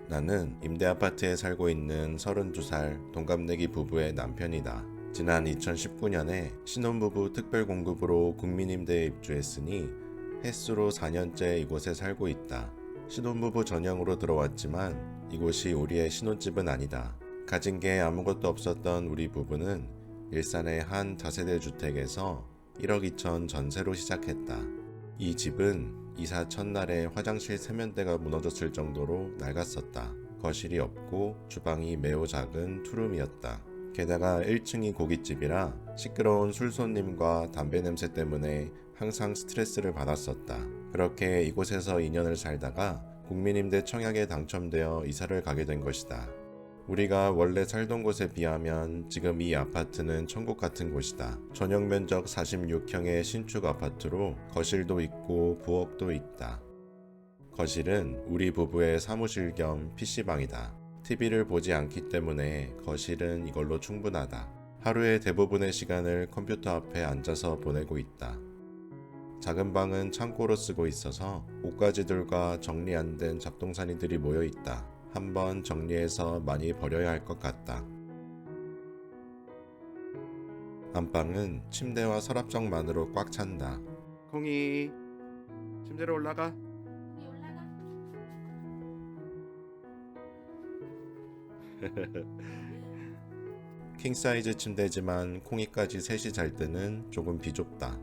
나는 임대아파트에 살고 있는 32살 동갑내기 부부의 남편이다. 지난 2019년에 신혼부부 특별공급으로 국민임대에 입주했으니 햇수로 4년째 이곳에 살고 있다. 신혼부부 전용으로 들어왔지만 이곳이 우리의 신혼집은 아니다. 가진 게 아무것도 없었던 우리 부부는 일산의 한 다세대 주택에서 1억 2천 전세로 시작했다. 이 집은 이사 첫날에 화장실 세면대가 무너졌을 정도로 낡았었다. 거실이 없고 주방이 매우 작은 투룸이었다. 게다가 1층이 고깃집이라 시끄러운 술 손님과 담배 냄새 때문에 항상 스트레스를 받았었다. 그렇게 이곳에서 2년을 살다가 국민임대 청약에 당첨되어 이사를 가게 된 것이다. 우리가 원래 살던 곳에 비하면 지금 이 아파트는 천국 같은 곳이다. 전용 면적 46형의 신축 아파트로 거실도 있고 부엌도 있다. 거실은 우리 부부의 사무실 겸 PC방이다. TV를 보지 않기 때문에 거실은 이걸로 충분하다. 하루의 대부분의 시간을 컴퓨터 앞에 앉아서 보내고 있다. 작은 방은 창고로 쓰고 있어서 옷가지들과 정리 안 된 잡동사니들이 모여 있다. 한번 정리해서 많이 버려야 할 것 같다. 안방은 침대와 서랍장만으로 꽉 찬다. 콩이, 침대로 올라가. 킹사이즈 침대지만 콩이까지 셋이 잘 때는 조금 비좁다.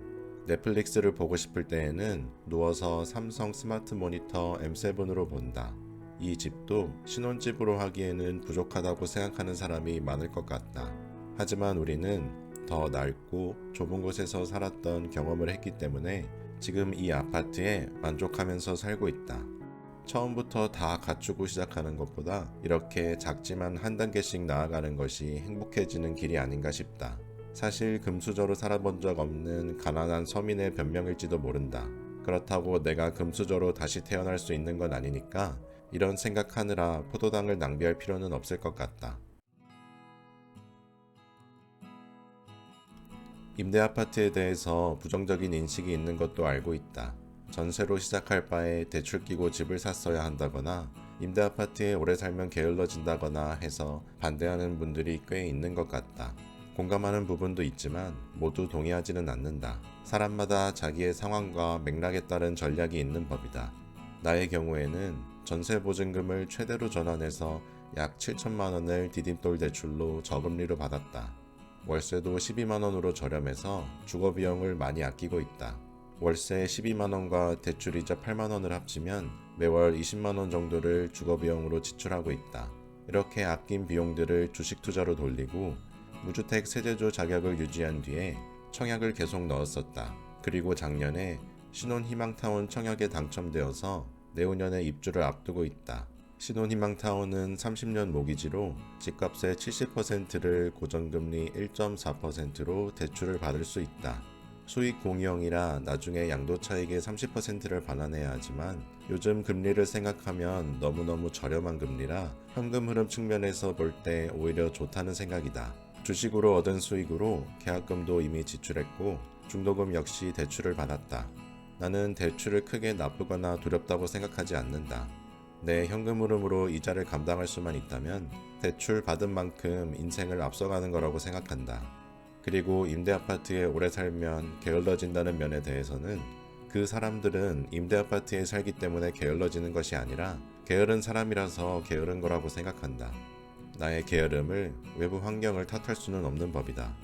넷플릭스를 보고 싶을 때에는 누워서 삼성 스마트 모니터 M7으로 본다. 이 집도 신혼집으로 하기에는 부족하다고 생각하는 사람이 많을 것 같다. 하지만 우리는 더 넓고 좁은 곳에서 살았던 경험을 했기 때문에 지금 이 아파트에 만족하면서 살고 있다. 처음부터 다 갖추고 시작하는 것보다 이렇게 작지만 한 단계씩 나아가는 것이 행복해지는 길이 아닌가 싶다. 사실 금수저로 살아본 적 없는 가난한 서민의 변명일지도 모른다. 그렇다고 내가 금수저로 다시 태어날 수 있는 건 아니니까 이런 생각하느라 포도당을 낭비할 필요는 없을 것 같다. 임대아파트에 대해서 부정적인 인식이 있는 것도 알고 있다. 전세로 시작할 바에 대출 끼고 집을 샀어야 한다거나 임대아파트에 오래 살면 게을러진다거나 해서 반대하는 분들이 꽤 있는 것 같다. 공감하는 부분도 있지만 모두 동의하지는 않는다. 사람마다 자기의 상황과 맥락에 따른 전략이 있는 법이다. 나의 경우에는 전세보증금을 최대로 전환해서 약 7천만 원을 디딤돌 대출로 저금리로 받았다. 월세도 12만 원으로 저렴해서 주거비용을 많이 아끼고 있다. 월세 12만 원과 대출이자 8만 원을 합치면 매월 20만 원 정도를 주거비용으로 지출하고 있다. 이렇게 아낀 비용들을 주식 투자로 돌리고 무주택 세대조 자격을 유지한 뒤에 청약을 계속 넣었었다. 그리고 작년에 신혼희망타운 청약에 당첨되어서 내후년에 입주를 앞두고 있다. 신혼희망타운은 30년 모기지로 집값의 70%를 고정금리 1.4%로 대출을 받을 수 있다. 수익 공유형이라 나중에 양도차익의 30%를 반환해야 하지만 요즘 금리를 생각하면 너무너무 저렴한 금리라 현금 흐름 측면에서 볼 때 오히려 좋다는 생각이다. 주식으로 얻은 수익으로 계약금도 이미 지출했고 중도금 역시 대출을 받았다. 나는 대출을 크게 나쁘거나 두렵다고 생각하지 않는다. 내 현금 흐름으로 이자를 감당할 수만 있다면 대출 받은 만큼 인생을 앞서가는 거라고 생각한다. 그리고 임대아파트에 오래 살면 게을러진다는 면에 대해서는 그 사람들은 임대아파트에 살기 때문에 게을러지는 것이 아니라 게으른 사람이라서 게으른 거라고 생각한다. 나의 게으름을 외부 환경을 탓할 수는 없는 법이다.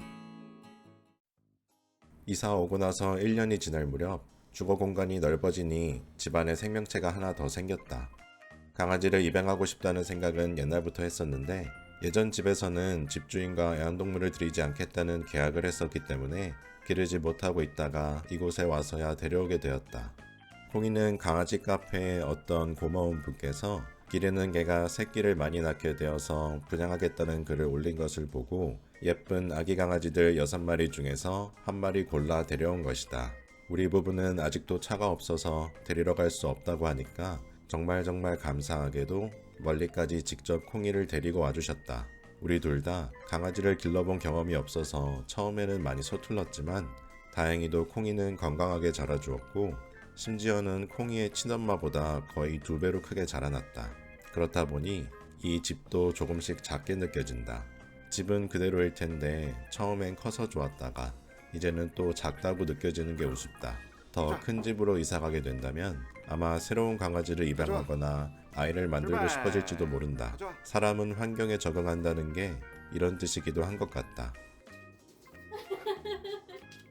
이사 오고 나서 1년이 지날 무렵 주거 공간이 넓어지니 집안에 생명체가 하나 더 생겼다. 강아지를 입양하고 싶다는 생각은 옛날부터 했었는데 예전 집에서는 집주인과 애완동물을 들이지 않겠다는 계약을 했었기 때문에 기르지 못하고 있다가 이곳에 와서야 데려오게 되었다. 콩이는 강아지 카페에 어떤 고마운 분께서 기르는 개가 새끼를 많이 낳게 되어서 분양하겠다는 글을 올린 것을 보고 예쁜 아기 강아지들 6마리 중에서 한 마리 골라 데려온 것이다. 우리 부부는 아직도 차가 없어서 데리러 갈 수 없다고 하니까 정말 감사하게도 멀리까지 직접 콩이를 데리고 와주셨다. 우리 둘 다 강아지를 길러본 경험이 없어서 처음에는 많이 서툴렀지만 다행히도 콩이는 건강하게 자라주었고 심지어는 콩이의 친엄마보다 거의 2배로 크게 자라났다. 그렇다 보니 이 집도 조금씩 작게 느껴진다. 집은 그대로일 텐데 처음엔 커서 좋았다가 이제는 또 작다고 느껴지는 게 우습다. 더 큰 집으로 이사가게 된다면 아마 새로운 강아지를 입양하거나 아이를 만들고 싶어질지도 모른다. 사람은 환경에 적응한다는 게 이런 뜻이기도 한 것 같다.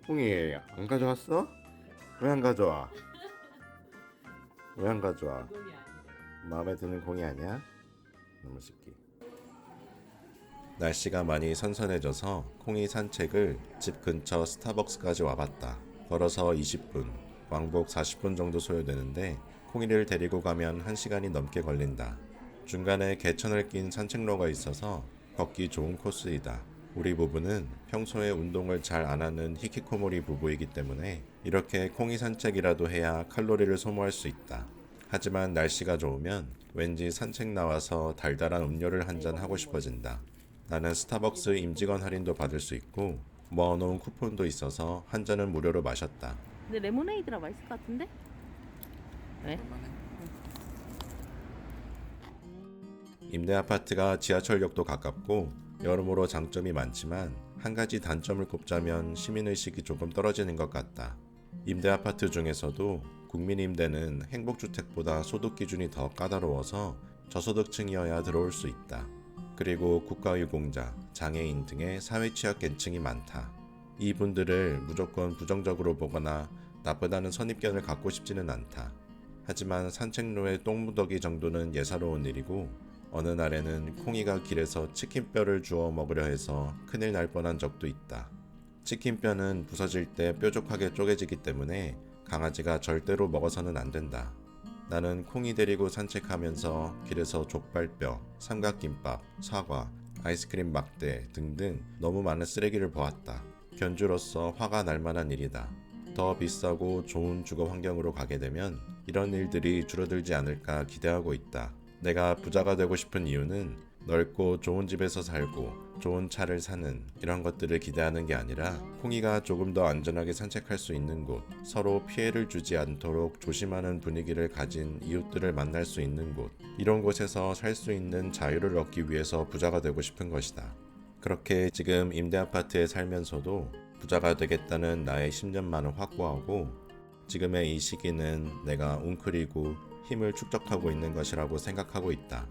콩이 안 가져왔어? 왜 안 가져와? 왜 안 가져와? 마음에 드는 콩이 아니야? 너무 쉽게. 날씨가 많이 선선해져서 콩이 산책을 집 근처 스타벅스까지 와봤다. 걸어서 20분, 왕복 40분 정도 소요되는데 콩이를 데리고 가면 1시간이 넘게 걸린다. 중간에 개천을 낀 산책로가 있어서 걷기 좋은 코스이다. 우리 부부는 평소에 운동을 잘 안 하는 히키코모리 부부이기 때문에 이렇게 콩이 산책이라도 해야 칼로리를 소모할 수 있다. 하지만 날씨가 좋으면 왠지 산책 나와서 달달한 음료를 한잔 하고 싶어진다. 나는 스타벅스 임직원 할인도 받을 수 있고 모아놓은 쿠폰도 있어서 한 잔은 무료로 마셨다. 근데 레모네이드라 맛있을 것 같은데? 왜? 임대 아파트가 지하철역도 가깝고 여러모로 장점이 많지만 한 가지 단점을 꼽자면 시민의식이 조금 떨어지는 것 같다. 임대 아파트 중에서도 국민임대는 행복주택보다 소득 기준이 더 까다로워서 저소득층이어야 들어올 수 있다. 그리고 국가유공자, 장애인 등의 사회취약계층이 많다. 이분들을 무조건 부정적으로 보거나 나쁘다는 선입견을 갖고 싶지는 않다. 하지만 산책로에 똥무더기 정도는 예사로운 일이고 어느 날에는 콩이가 길에서 치킨뼈를 주워 먹으려 해서 큰일 날 뻔한 적도 있다. 치킨뼈는 부서질 때 뾰족하게 쪼개지기 때문에 강아지가 절대로 먹어서는 안 된다. 나는 콩이 데리고 산책하면서 길에서 족발뼈, 삼각김밥, 사과, 아이스크림 막대 등등 너무 많은 쓰레기를 보았다. 견주로서 화가 날 만한 일이다. 더 비싸고 좋은 주거 환경으로 가게 되면 이런 일들이 줄어들지 않을까 기대하고 있다. 내가 부자가 되고 싶은 이유는 넓고 좋은 집에서 살고 좋은 차를 사는 이런 것들을 기대하는 게 아니라 콩이가 조금 더 안전하게 산책할 수 있는 곳, 서로 피해를 주지 않도록 조심하는 분위기를 가진 이웃들을 만날 수 있는 곳, 이런 곳에서 살 수 있는 자유를 얻기 위해서 부자가 되고 싶은 것이다. 그렇게 지금 임대 아파트에 살면서도 부자가 되겠다는 나의 10년만을 확고하고 지금의 이 시기는 내가 웅크리고 힘을 축적하고 있는 것이라고 생각하고 있다.